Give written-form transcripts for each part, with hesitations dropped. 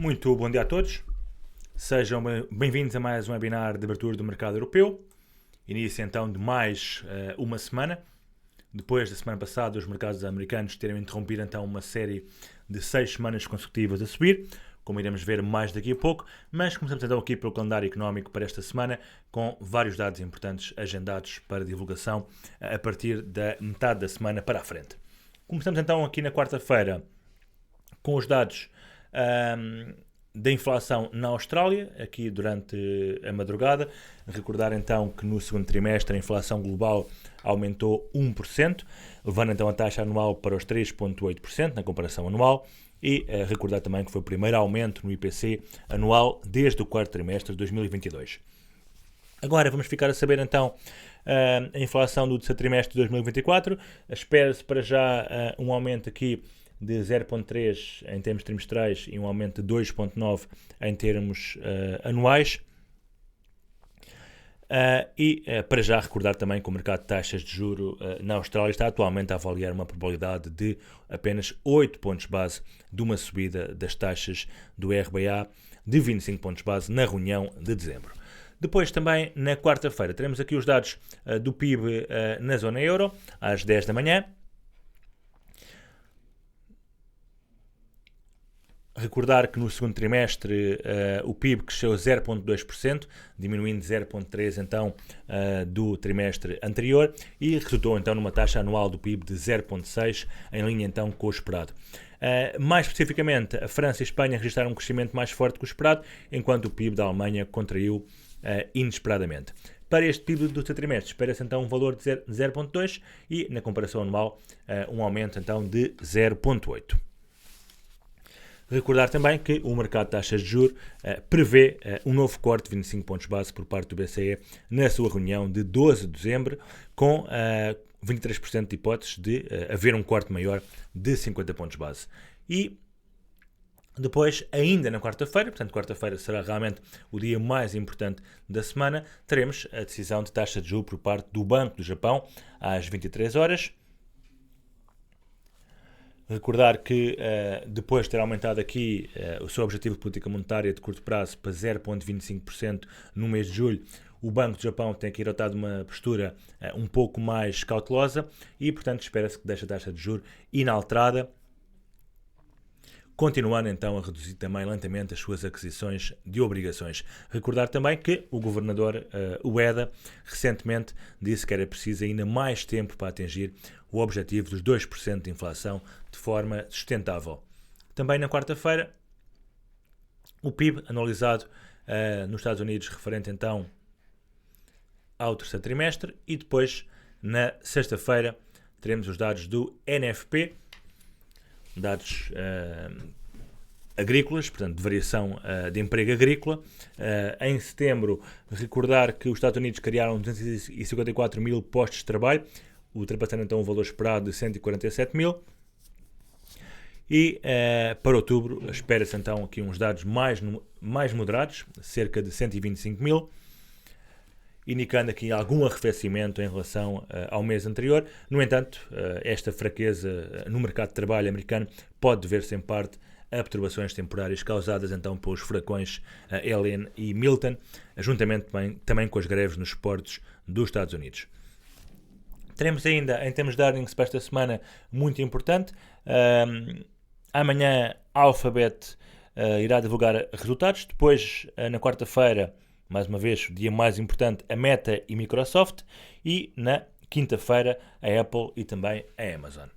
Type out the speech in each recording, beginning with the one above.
Muito bom dia a todos. Sejam bem-vindos a mais um webinar de abertura do mercado europeu. Início então de mais uma semana. Depois da semana passada, os mercados americanos terem interrompido então uma série de 6 semanas consecutivas a subir, como iremos ver mais daqui a pouco, mas começamos então aqui pelo calendário económico para esta semana, com vários dados importantes agendados para divulgação a partir da metade da semana para a frente. Começamos então aqui na quarta-feira com os dados da inflação na Austrália, aqui durante a madrugada. Recordar então que no segundo trimestre a inflação global aumentou 1%, levando então a taxa anual para os 3,8% na comparação anual, e recordar também que foi o primeiro aumento no IPC anual desde o quarto trimestre de 2022. Agora vamos ficar a saber então a inflação do terceiro trimestre de 2024. Espera-se para já um aumento aqui de 0,3 em termos trimestrais e um aumento de 2,9 em termos anuais. Para já recordar também que o mercado de taxas de juro na Austrália está atualmente a avaliar uma probabilidade de apenas 8 pontos base de uma subida das taxas do RBA de 25 pontos base na reunião de dezembro. Depois também na quarta-feira teremos aqui os dados do PIB na zona euro às 10 da manhã. Recordar que no segundo trimestre o PIB cresceu 0,2%, diminuindo 0,3% então do trimestre anterior, e resultou então numa taxa anual do PIB de 0,6%, em linha então com o esperado. Mais especificamente, a França e a Espanha registraram um crescimento mais forte que o esperado, enquanto o PIB da Alemanha contraiu inesperadamente. Para este PIB do terceiro trimestre espera-se então um valor de 0,2% e na comparação anual um aumento então de 0,8%. Recordar também que o mercado de taxas de juros prevê um novo corte de 25 pontos base por parte do BCE na sua reunião de 12 de dezembro, com 23% de hipóteses de haver um corte maior de 50 pontos base. E depois, ainda na quarta-feira, portanto, quarta-feira será realmente o dia mais importante da semana, teremos a decisão de taxa de juros por parte do Banco do Japão às 23 horas. Recordar que depois de ter aumentado aqui o seu objetivo de política monetária de curto prazo para 0,25% no mês de julho, o Banco do Japão tem aqui adotado uma postura um pouco mais cautelosa e, portanto, espera-se que deixe a taxa de juros inalterada, continuando então a reduzir também lentamente as suas aquisições de obrigações. Recordar também que o governador Ueda recentemente disse que era preciso ainda mais tempo para atingir o objetivo dos 2% de inflação de forma sustentável. Também na quarta-feira, o PIB anualizado nos Estados Unidos referente então ao terceiro trimestre, e depois na sexta-feira teremos os dados do NFP, dados agrícolas, portanto, de variação de emprego agrícola. Em setembro, recordar que os Estados Unidos criaram 254 mil postos de trabalho, ultrapassando então o valor esperado de 147 mil. E para outubro, espera-se então aqui uns dados mais moderados, cerca de 125 mil, indicando aqui algum arrefecimento em relação ao mês anterior. No entanto, esta fraqueza no mercado de trabalho americano pode dever-se em parte a perturbações temporárias causadas então pelos furacões Helene e Milton, juntamente também com as greves nos portos dos Estados Unidos. Teremos ainda, em termos de earnings para esta semana, muito importante. Amanhã a Alphabet irá divulgar resultados. Depois, na quarta-feira, mais uma vez, o dia mais importante, a Meta e Microsoft. E na quinta-feira, a Apple e também a Amazon.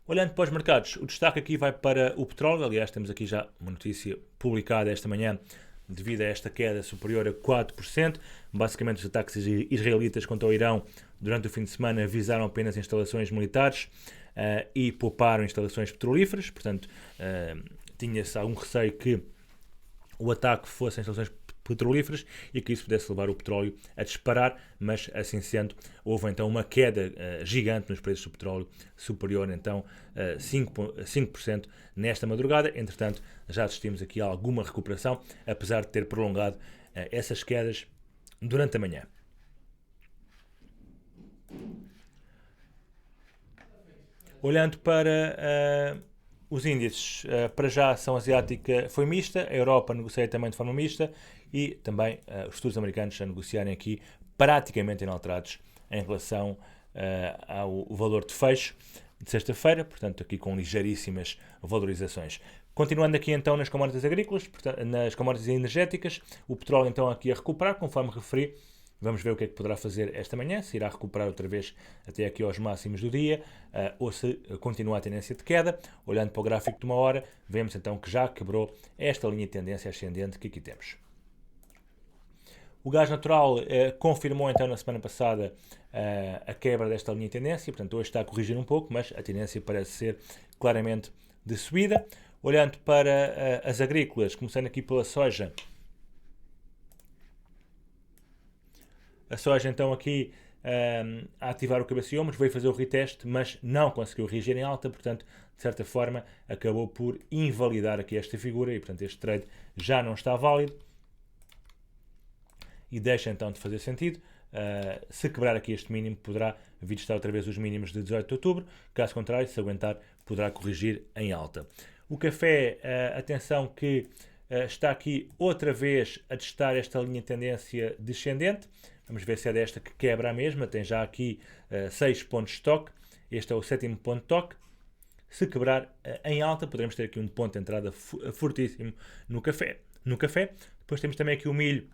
Olhando para os mercados, o destaque aqui vai para o petróleo. Aliás, temos aqui já uma notícia publicada esta manhã devido a esta queda superior a 4%. Basicamente, os ataques israelitas contra o Irão durante o fim de semana visaram apenas instalações militares e pouparam instalações petrolíferas. Portanto, tinha-se algum receio que o ataque fosse em instalações petrolíferas e que isso pudesse levar o petróleo a disparar, mas assim sendo, houve então uma queda gigante nos preços do petróleo, superior então a 5% nesta madrugada. Entretanto, já assistimos aqui a alguma recuperação, apesar de ter prolongado essas quedas durante a manhã. Olhando para Os índices, para já, a ação asiática foi mista, a Europa negocia também de forma mista e também os futuros americanos a negociarem aqui praticamente inalterados em relação ao valor de fecho de sexta-feira, portanto aqui com ligeiríssimas valorizações. Continuando aqui então nas commodities agrícolas, nas commodities energéticas, o petróleo então aqui a recuperar, conforme referi. Vamos ver o que é que poderá fazer esta manhã, se irá recuperar outra vez até aqui aos máximos do dia, ou se continua a tendência de queda. Olhando para o gráfico de uma hora, vemos então que já quebrou esta linha de tendência ascendente que aqui temos. O gás natural confirmou então na semana passada a quebra desta linha de tendência, portanto hoje está a corrigir um pouco, mas a tendência parece ser claramente de subida. Olhando para as agrícolas, começando aqui pela soja. A soja então aqui a ativar o cabeça e ombros, veio fazer o reteste, mas não conseguiu reagir em alta, portanto, de certa forma, acabou por invalidar aqui esta figura e, portanto, este trade já não está válido e deixa então de fazer sentido. Se quebrar aqui este mínimo, poderá vir estar outra vez os mínimos de 18 de outubro, caso contrário, se aguentar, poderá corrigir em alta. O café, atenção que está aqui outra vez a testar esta linha de tendência descendente. Vamos ver se é desta que quebra a mesma. Tem já aqui 6 pontos de toque. Este é o 7º ponto de toque. Se quebrar em alta, poderemos ter aqui um ponto de entrada fortíssimo no café. Depois temos também aqui o milho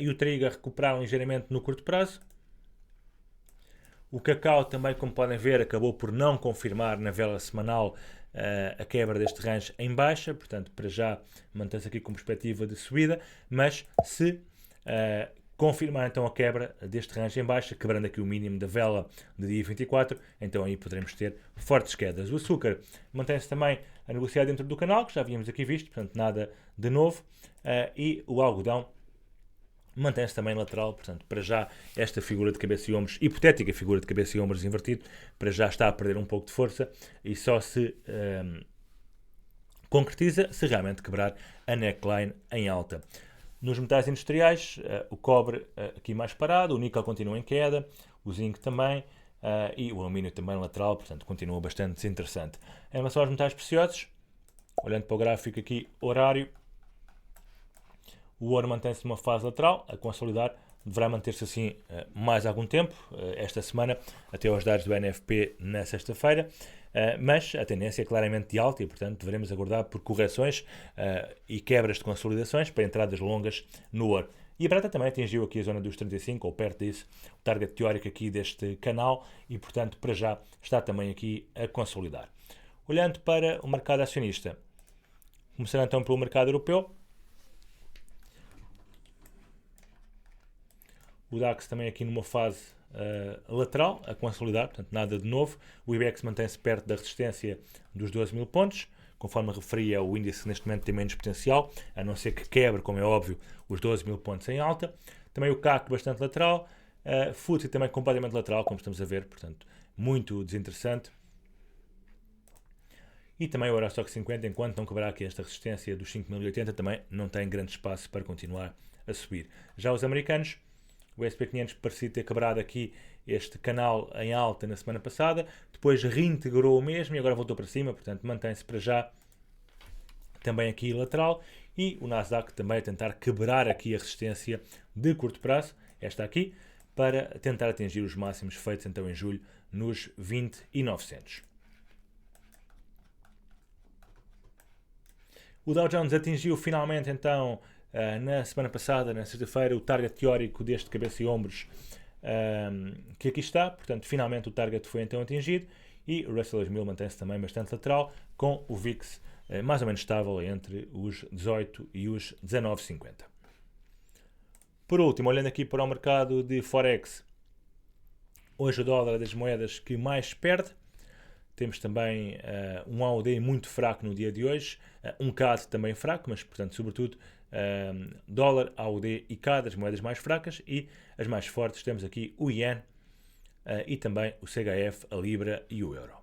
e o trigo a recuperar ligeiramente no curto prazo. O cacau também, como podem ver, acabou por não confirmar na vela semanal a quebra deste range em baixa, portanto, para já mantém-se aqui com perspectiva de subida, mas se confirmar então a quebra deste range em baixa, quebrando aqui o mínimo da vela de dia 24, então aí poderemos ter fortes quedas. O açúcar mantém-se também a negociar dentro do canal, que já havíamos aqui visto, portanto nada de novo, e o algodão mantém-se também lateral, portanto, para já esta figura de cabeça e ombros, hipotética figura de cabeça e ombros invertido, para já está a perder um pouco de força e só se concretiza se realmente quebrar a neckline em alta. Nos metais industriais, o cobre aqui mais parado, o níquel continua em queda, o zinco também e o alumínio também lateral, portanto, continua bastante desinteressante. Em relação aos metais preciosos, olhando para o gráfico aqui horário, o ouro mantém-se numa fase lateral, a consolidar, deverá manter-se assim mais algum tempo, esta semana, até aos dados do NFP na sexta-feira, mas a tendência é claramente de alta e, portanto, devemos aguardar por correções e quebras de consolidações para entradas longas no ouro. E a prata também atingiu aqui a zona dos 35, ou perto disso, o target teórico aqui deste canal e, portanto, para já está também aqui a consolidar. Olhando para o mercado acionista, começando então pelo mercado europeu, o DAX também aqui numa fase lateral, a consolidar, portanto nada de novo. O IBEX mantém-se perto da resistência dos 12 mil pontos. Conforme referia, o índice neste momento tem menos potencial, a não ser que quebre, como é óbvio, os 12 mil pontos em alta. Também o CAC bastante lateral. FTSE também completamente lateral, como estamos a ver, portanto muito desinteressante. E também o Eurostock 50, enquanto não quebrar aqui esta resistência dos 5.080, também não tem grande espaço para continuar a subir. Já os americanos, o S&P 500 parecia ter quebrado aqui este canal em alta na semana passada, depois reintegrou o mesmo e agora voltou para cima, portanto mantém-se para já também aqui lateral. E o Nasdaq também a tentar quebrar aqui a resistência de curto prazo, esta aqui, para tentar atingir os máximos feitos então em julho nos 20.900. O Dow Jones atingiu finalmente então na semana passada, na sexta-feira, o target teórico deste cabeça e ombros que aqui está, portanto finalmente o target foi então atingido e o Russell 2000 mantém-se também bastante lateral, com o VIX mais ou menos estável entre os 18 e os 19,50. Por último, olhando aqui para o mercado de Forex, hoje o dólar é das moedas que mais perde. Temos também um AUD muito fraco no dia de hoje, um CAD também fraco, mas portanto sobretudo dólar, AUD e CAD, as moedas mais fracas, e as mais fortes temos aqui o Yen e também o CHF, a Libra e o Euro.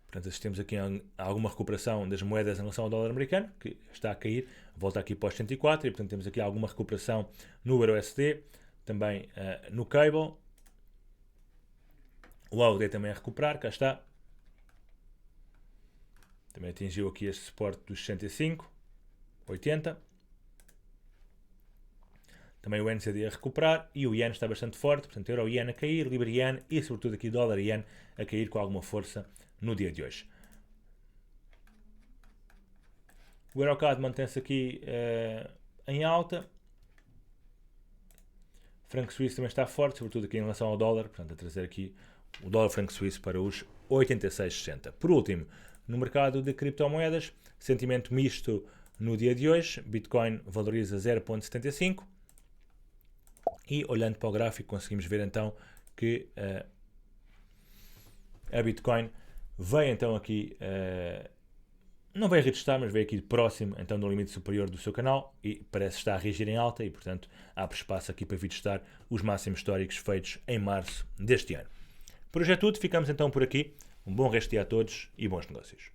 Portanto, assistimos aqui a alguma recuperação das moedas em relação ao dólar americano, que está a cair, volta aqui para os 104, e portanto temos aqui alguma recuperação no EURUSD, também no Cable. O AUD também a recuperar, cá está. Também atingiu aqui este suporte dos 65, 80. Também o NZD a recuperar e o Yen está bastante forte, portanto Euro-Yen a cair, Libra-Yen e sobretudo aqui Dólar-Yen a cair com alguma força no dia de hoje. O Eurocad mantém-se aqui em alta. O franco suíço também está forte, sobretudo aqui em relação ao dólar, portanto a trazer aqui o dólar franco suíço para os 86,60. Por último, no mercado de criptomoedas, sentimento misto no dia de hoje, Bitcoin valoriza 0,75 e olhando para o gráfico conseguimos ver então que a Bitcoin veio então aqui, não veio a retestar, mas veio aqui próximo então do limite superior do seu canal e parece estar a reagir em alta e portanto abre espaço aqui para vir testar os máximos históricos feitos em março deste ano. Por hoje é tudo, ficamos então por aqui. Um bom resto de dia a todos e bons negócios.